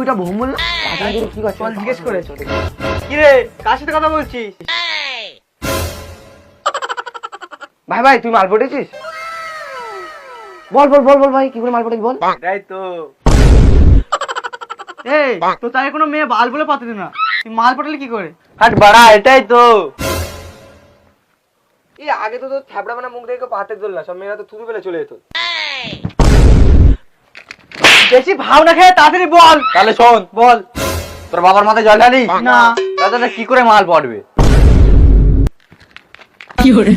ওটা ভুমুল কি করছে? চল জিজ্ঞেস করে। কি রে, কার সাথে কথা বলছিস? ভাই ভাই তুই মাল পটেছিস? বল বল বল বল ভাই, কি করে মাল পটেছিস বল। তাই তো। এই তো তাই কোনো মেয়ে বাল বলে পাতে না, তুই মাল পটালি কি করে? হাট বাড়া, এটাই তো। এই আগে তো তোর থ্যাবড়া মানে মুখ দেখে পাতে দল না, সব মেয়েরা তো থুতু ফেলে চলে যেত। বেশি ভাব না খেয়ে তাড়াতাড়ি বল। তাহলে শোন, বল। তোর বাবার মাথায় জল ঢালিস না। তাহলে কি করে মাল পড়বে? কি করে?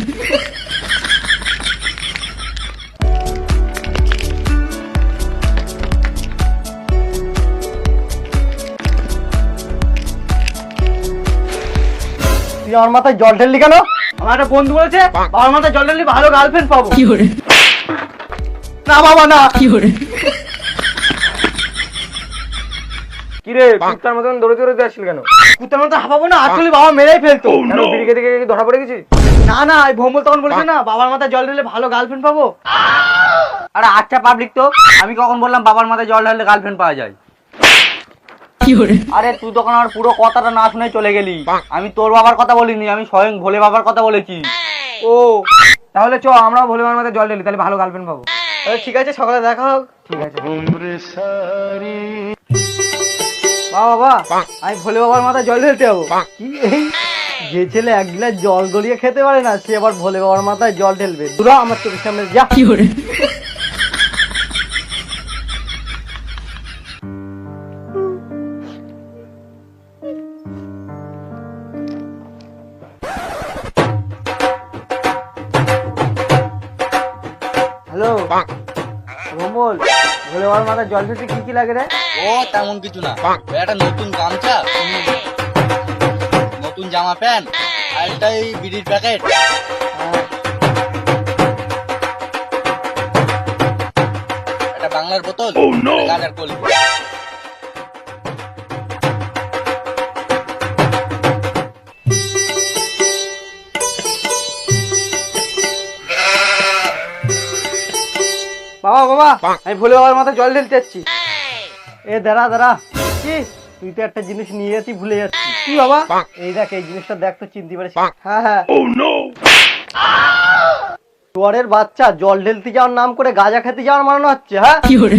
তুই আমার মাথায় জল ঢেললি কেন? আমার একটা বন্ধু বলেছে বাবার মাথায় জল ঢেললি ভালো গার্লফ্রেন্ড পাবো। কি করে? না বাবা না। কি করে? কিরে কুত্তার মতন দৌড়ে দৌড়ে আসছিল কেন? কুত্তার মতো হাঁপাবো না, আসলে বাবা মেরেই ফেলতো। কেন বিড়ি খেতে খেতে ধরা পড়ে গেছিস? না না, এই ভোমল তখন বলেছে না বাবার মাথায় জল ঢেলে ভালো গার্লফ্রেন্ড পাবো। আরে আচ্ছা পাবলিক তো, আমি কখন বললাম বাবার মাথায় জল ঢাললে গার্লফ্রেন্ড পাওয়া যায়? কি করে? আরে তুই তখন আমার পুরো কথাটা না শুনে চলে গেলি। আমি তোর বাবার কথা বলিনি, আমি স্বয়ং ভোলে বাবার কথা বলেছি। ও তাহলে চ আমরাও ভোলে বাবার মাথায় জল ঢেলি, তাহলে ভালো গার্লফ্রেন্ড পাবো। তাহলে ঠিক আছে, সকালে দেখা হোক। ঠিক আছে। বাবা আমি ভোলে বাবার মাথায় জল ঢেলতে যাবো। কি এই যে ছেলে এক গ্লাস জল গড়িয়ে খেতে পারে না, সে আবার ভোলে বাবার মাথায় জল ঢেলবে? দুরা আমার চোখের সামনে যা। কি করে? হ্যালো ভোমল, ভোলে বাবার মাথায় জল ঢেলতে কি কি লাগে রে? ও তেমন কিছু না, ওই একটা নতুন গামছা, নতুন জামা প্যান্ট আর একটা এই বিড়ির প্যাকেট, একটা বাংলার বোতল, একটা গাঁজার কলি। বাবা বাবা আমি ভোলে বাবার মাথায় জল ঢেলতে যাচ্ছি। এ দাঁড়া দাঁড়া, কি তুই তো একটা জিনিস নিয়ে যাচ্ছি ভুলে যাচ্ছি। কি বাবা? এই দেখ, এই জিনিসটা দেখ তো চিনতে পারিস? হ্যাঁ হ্যাঁ। তোয়ারের বাচ্চা জল ঢেলতে যাওয়ার নাম করে গাঁজা খেতে যাওয়ার মানানো হচ্ছে? হ্যাঁ কি করে?